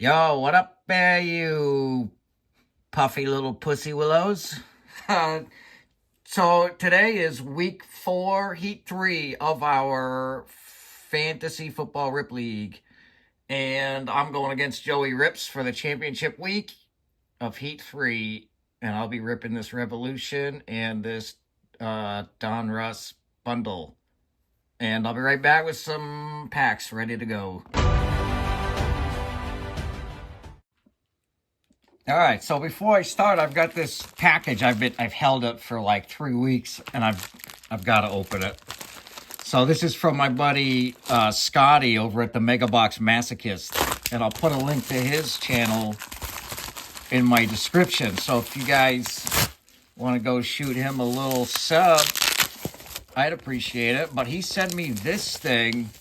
Yo, what up there, you puffy little pussy willows? So today is week 4, heat 3 of our fantasy football rip league. And I'm going against Joey Rips for the championship week of heat 3. And I'll be ripping this Revolution and this Donruss bundle. And I'll be right back with some packs ready to go. All right, so before I start, I've got this package. I've held it for like 3 weeks, and I've got to open it. So this is from my buddy Scotty over at the Mega Box Masochist, and I'll put a link to his channel in my description. So if you guys want to go shoot him a little sub, I'd appreciate it. But he sent me this thing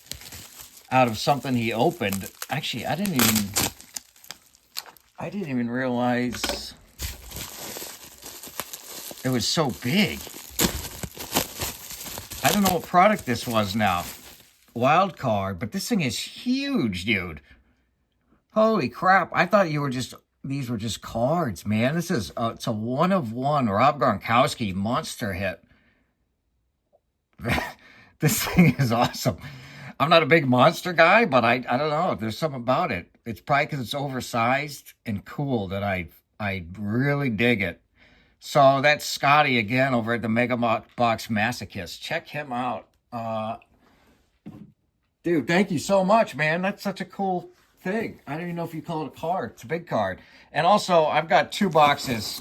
out of something he opened. Actually, I didn't even realize it was so big. I don't know what product this was now. Wild card, but this thing is huge, dude. Holy crap. I thought these were just cards, man. This is, it's a 1-of-1 Rob Gronkowski monster hit. This thing is awesome. I'm not a big monster guy, but I don't know. There's something about it. It's probably because it's oversized and cool that I really dig it. So that's Scotty again over at the Mega Box Masochist. Check him out. Dude, thank you so much, man. That's such a cool thing. I don't even know if you call it a card. It's a big card. And also, I've got 2 boxes.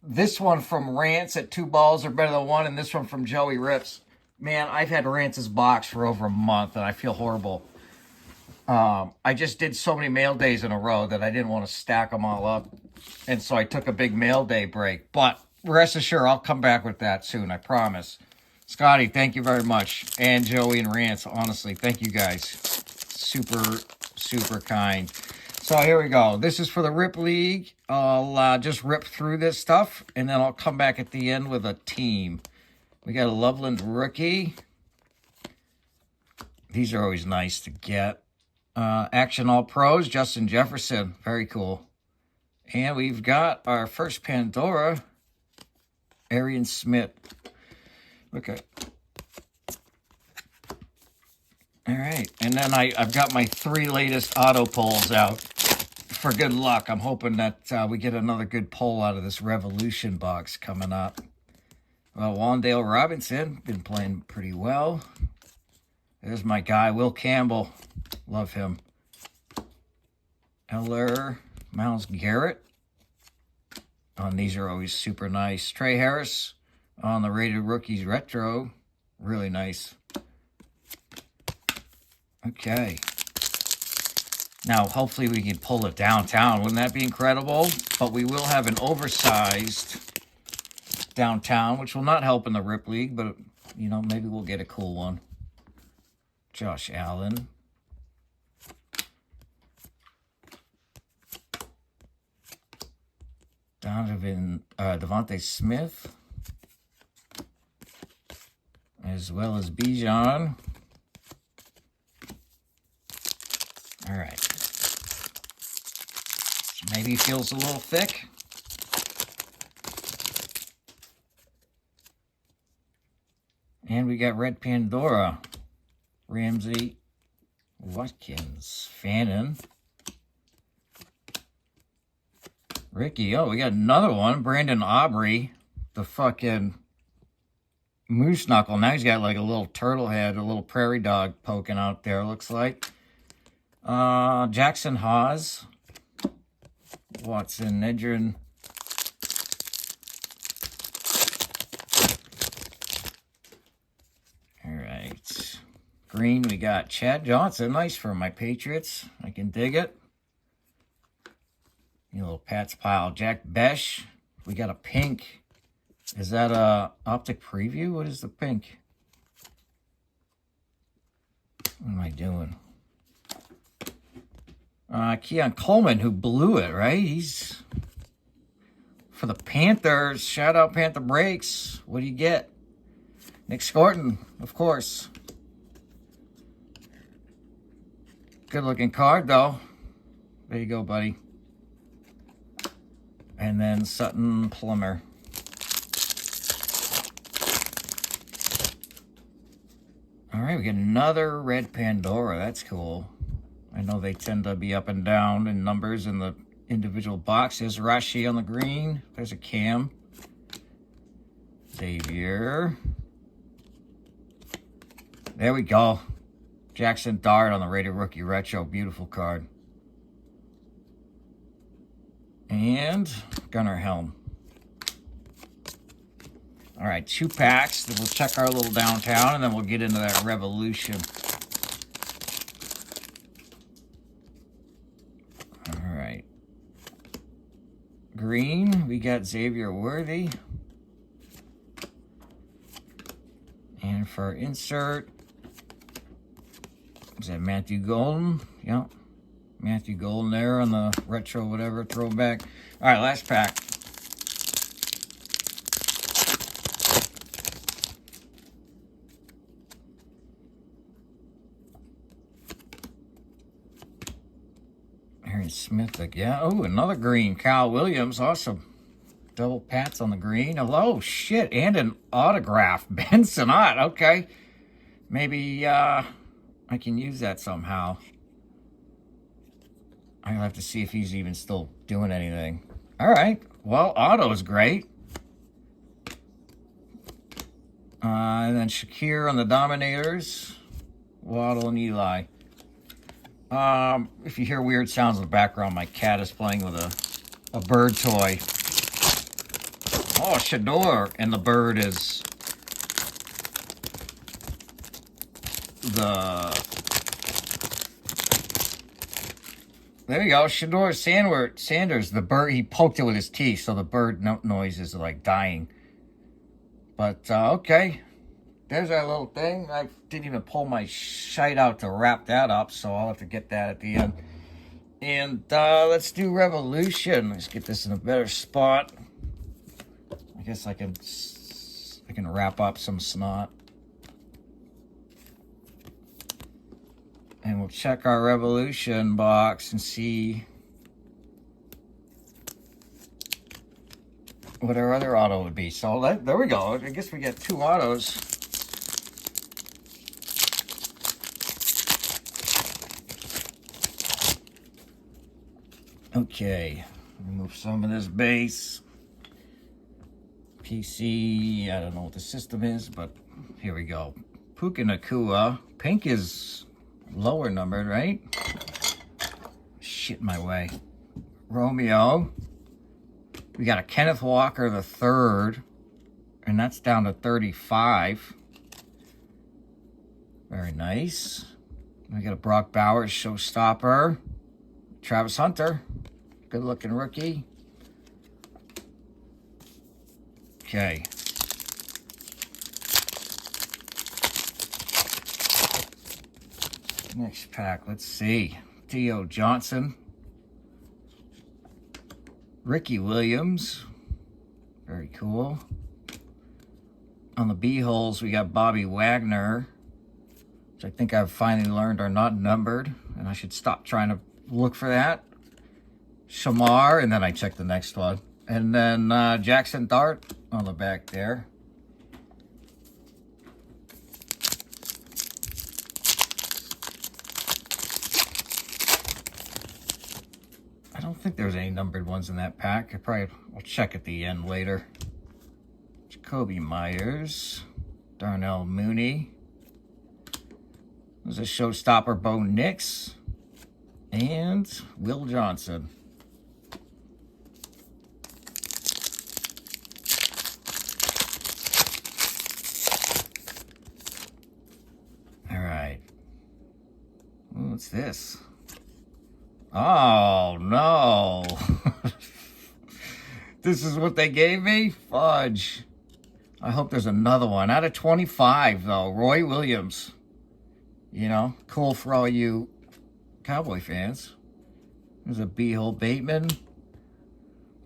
This one from Rants at 2 balls are better than 1, and this one from Joey Rips. Man, I've had Rance's box for over a month, and I feel horrible. I just did so many mail days in a row that I didn't want to stack them all up. And so I took a big mail day break. But rest assured, I'll come back with that soon, I promise. Scotty, thank you very much. And Joey and Rance, honestly, thank you guys. Super, super kind. So here we go. This is for the Rip League. I'll just rip through this stuff, and then I'll come back at the end with a team. We got a Loveland rookie. These are always nice to get. Action All Pros, Justin Jefferson. Very cool. And we've got our first Pandora, Arian Smith. Okay. All right. And then I've got my 3 latest auto polls out for good luck. I'm hoping that we get another good poll out of this Revolution box coming up. Well, Wandale Robinson, been playing pretty well. There's my guy, Will Campbell. Love him. Eller, Myles Garrett. These are always super nice. Trey Harris on the Rated Rookies Retro. Really nice. Okay. Now, hopefully we can pull it downtown. Wouldn't that be incredible? But we will have an oversized downtown, which will not help in the Rip League, but, you know, maybe we'll get a cool one. Josh Allen. Devontae Smith. As well as Bijan. All right. Maybe feels a little thick. And we got Red Pandora, Ramsey, Watkins, Fannin, Ricky. Oh, we got another one, Brandon Aubrey, the fucking moose knuckle. Now he's got like a little turtle head, a little prairie dog poking out there, looks like. Jackson Hawes, Watson, Nedrin. Green, we got Chad Johnson. Nice for my Patriots. I can dig it. You little Pat's pile. Jack Besh. We got a pink. Is that a optic preview? What is the pink? What am I doing? Keon Coleman, who blew it, right? He's for the Panthers. Shout out Panther Breaks. What do you get? Nick Scorton, of course. Good looking card, though. There you go, buddy. And then Sutton Plummer. All right, we get another red Pandora. That's cool. I know they tend to be up and down in numbers in the individual boxes. Rashi on the green. There's a Cam. Xavier. There we go. Jackson Dart on the Rated Rookie Retro. Beautiful card. And Gunnar Helm. All right, 2 packs. Then we'll check our little downtown, and then we'll get into that Revolution. All right. Green, we got Xavier Worthy. And for insert, is that Matthew Golden? Yep. Matthew Golden there on the retro whatever throwback. All right, last pack. Aaron Smith again. Oh, another green. Kyle Williams. Awesome. Double Pats on the green. Oh, shit. And an autograph. Ben Sinnott. Okay. Maybe I can use that somehow. I'll have to see if he's even still doing anything. All right. Well, auto's great. And then Shakir on the Dominators. Waddle and Eli. If you hear weird sounds in the background, my cat is playing with a bird toy. Oh, Shador. And the bird is there you go. Shador Sanders. The bird, he poked it with his teeth, so the bird noise is like dying. But, okay. There's our little thing. I didn't even pull my shite out to wrap that up, so I'll have to get that at the end. And let's do Revolution. Let's get this in a better spot. I guess I can wrap up some snot. And we'll check our Revolution box and see what our other auto would be. So there we go. I guess we get 2 autos. Okay, remove some of this base. PC, I don't know what the system is, but here we go. Puka Nacua. Pink is lower numbered, right? Shit my way. Romeo. We got a Kenneth Walker the third, and that's down to 35. Very nice. We got a Brock Bowers showstopper. Travis Hunter. Good looking rookie. Okay. Next pack, let's see. Theo Johnson. Ricky Williams. Very cool. On the B-holes, we got Bobby Wagner, which I think I've finally learned are not numbered, and I should stop trying to look for that. Shamar, and then I check the next one. And then Jackson Dart on the back there. I don't think there's any numbered ones in that pack. I'll check at the end later. Jacoby Myers. Darnell Mooney. There's a showstopper, Bo Nix. And Will Johnson. All right. What's this? Oh, no. This is what they gave me? Fudge. I hope there's another one. Out of 25, though. Roy Williams. You know, cool for all you Cowboy fans. There's a B-hole Bateman.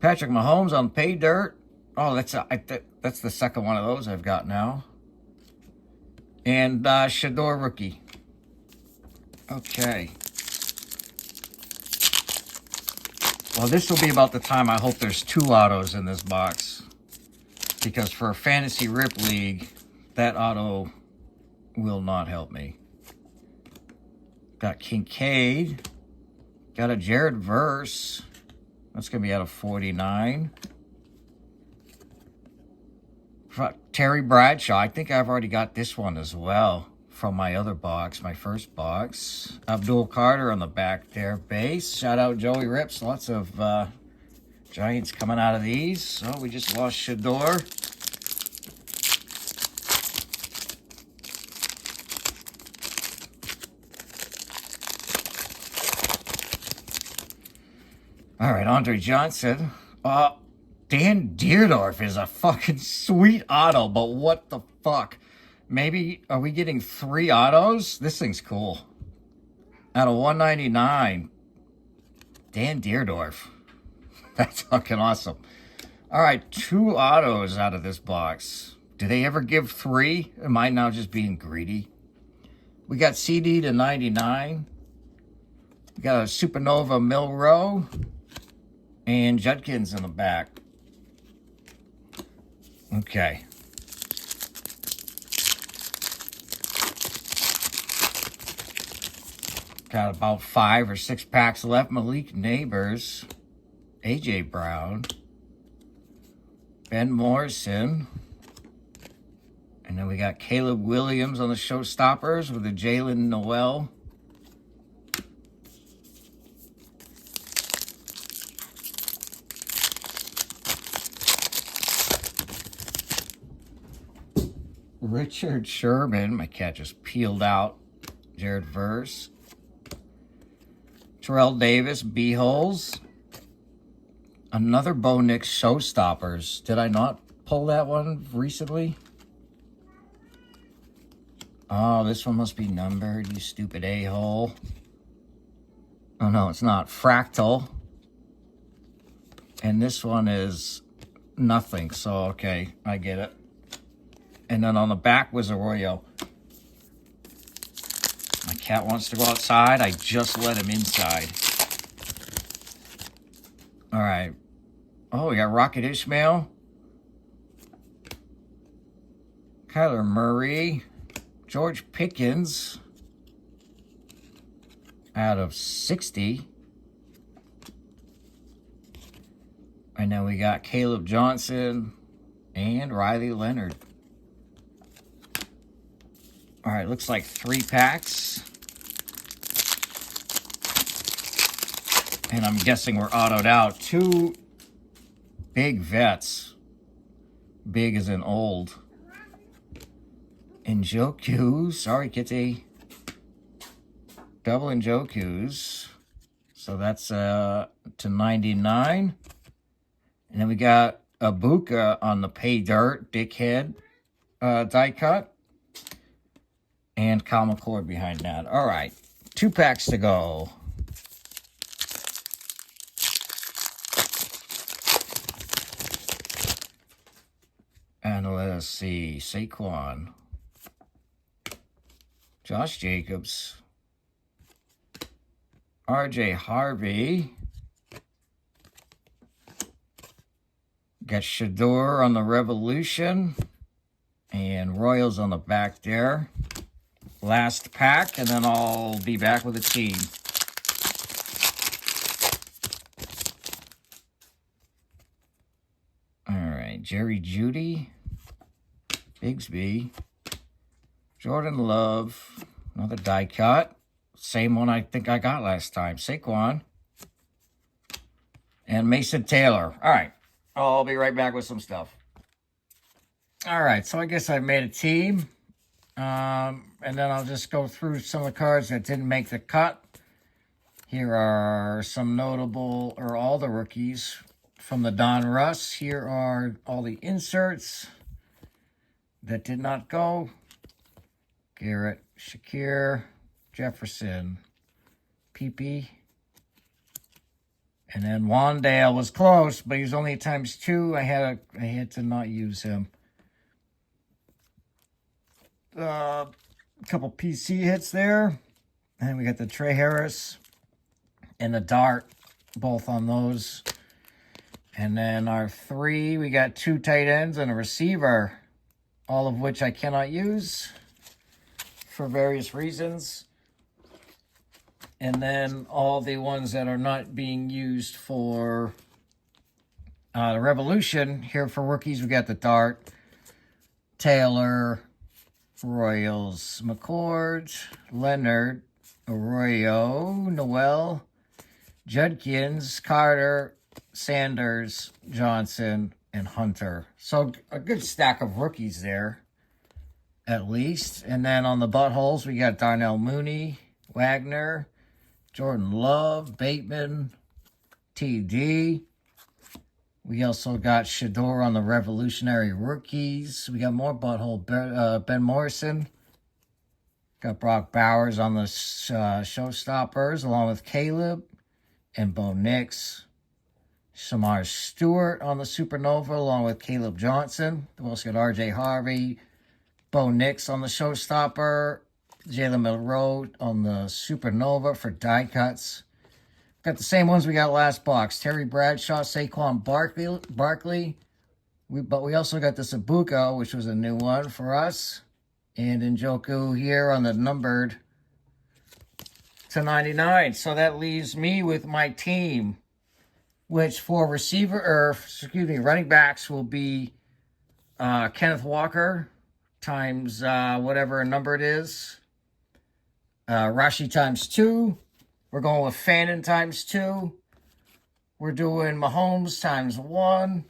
Patrick Mahomes on pay dirt. Oh, that's the second one of those I've got now. And Shador rookie. Okay. Well, this will be about the time I hope there's 2 autos in this box. Because for a Fantasy Rip League, that auto will not help me. Got Kincaid. Got a Jared Verse. That's going to be out of 49. Terry Bradshaw. I think I've already got this one as well from my other box, my first box. Abdul Carter on the back there. Base. Shout out Joey Rips. Lots of Giants coming out of these. So we just lost Shador. All right, Andre Johnson. Dan Deerdorf is a fucking sweet auto, but what the fuck? Maybe, are we getting 3 autos? This thing's cool. Out of 199. Dan Deerdorf. That's fucking awesome. All right, 2 autos out of this box. Do they ever give 3? Am I now just being greedy? We got CD to 99. We got a Supernova Milrow. And Judkins in the back. Okay. Got about 5 or 6 packs left. Malik Neighbors. A.J. Brown. Ben Morrison. And then we got Caleb Williams on the Showstoppers with a Jalen Noel. Richard Sherman, my cat just peeled out. Jared Verse. Terrell Davis, B-Holes. Another Bo Nix Showstoppers. Did I not pull that one recently? Oh, this one must be numbered, you stupid a-hole. Oh, no, it's not. Fractal. And this one is nothing, so okay, I get it. And then on the back was Arroyo. My cat wants to go outside. I just let him inside. All right. Oh, we got Rocket Ishmael. Kyler Murray. George Pickens. Out of 60. And then we got Caleb Johnson and Riley Leonard. All right, looks like 3 packs. And I'm guessing we're autoed out. 2 big vets. Big as in old. Njoku. Sorry, Kitty. Double Njokus. So that's to 99. And then we got Abuka on the Pay Dirt Dickhead die cut. And Kyle McCord behind that. All right. 2 packs to go. And let us see. Saquon. Josh Jacobs. RJ Harvey. Got Shador on the Revolution. And Royals on the back there. Last pack, and then I'll be back with the team. All right, Jerry Jeudy, Bigsby, Jordan Love, another die cut. Same one I think I got last time, Saquon. And Mason Taylor. All right, I'll be right back with some stuff. All right, so I guess I made a team. And then I'll just go through some of the cards that didn't make the cut. Here are some notable, or all the rookies from the Donruss. Here are all the inserts that did not go. Garrett, Shakir, Jefferson, PP. And then Wandale was close, but he was only ×2. I had to not use him. A couple PC hits there. And we got the Trey Harris and the Dart both on those. And then our 3, we got 2 tight ends and a receiver, all of which I cannot use for various reasons. And then all the ones that are not being used for the Revolution. Here for rookies, we got the Dart, Taylor, Royals, McCord, Leonard, Arroyo, Noel, Judkins, Carter, Sanders, Johnson, and Hunter. So a good stack of rookies there, at least. And then on the buttholes, we got Darnell Mooney, Wagner, Jordan Love, Bateman, TD. We also got Shador on the Revolutionary Rookies. We got more butthole. Ben Morrison. Got Brock Bowers on the Showstoppers, along with Caleb and Bo Nix. Shamar Stewart on the Supernova, along with Caleb Johnson. We also got RJ Harvey, Bo Nix on the Showstopper, Jalen Milroe on the Supernova for die cuts. Got the same ones we got last box. Terry Bradshaw, Saquon Barkley. But we also got the Sabuco, which was a new one for us. And Njoku here on the numbered /99. So that leaves me with my team, which for running backs will be Kenneth Walker times whatever number it is. Rashi times 2. We're going with Fannin times 2. We're doing Mahomes times 1.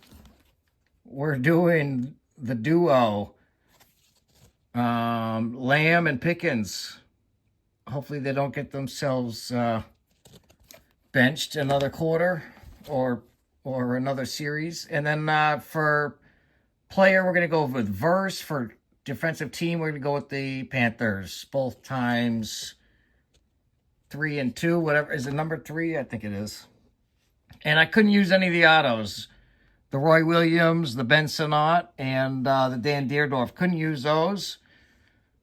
We're doing the duo, Lamb and Pickens. Hopefully they don't get themselves benched another quarter or another series. And then for player, we're going to go with Verse. For defensive team, we're going to go with the Panthers, both times 3 and 2, whatever. Is it number 3? I think it is. And I couldn't use any of the autos. The Roy Williams, the Ben Sinnott, and the Dan Deerdorf. Couldn't use those.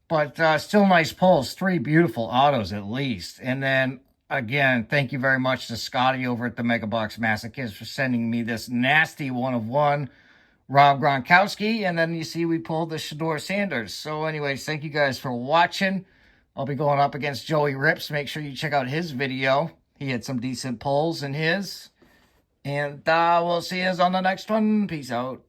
But still nice pulls. 3 beautiful autos at least. And then, again, thank you very much to Scotty over at the Mega Box Masochist for sending me this nasty 1/1 Rob Gronkowski. And then you see we pulled the Shador Sanders. So anyways, thank you guys for watching. I'll be going up against Joey Rips. Make sure you check out his video. He had some decent pulls in his. And we'll see you on the next one. Peace out.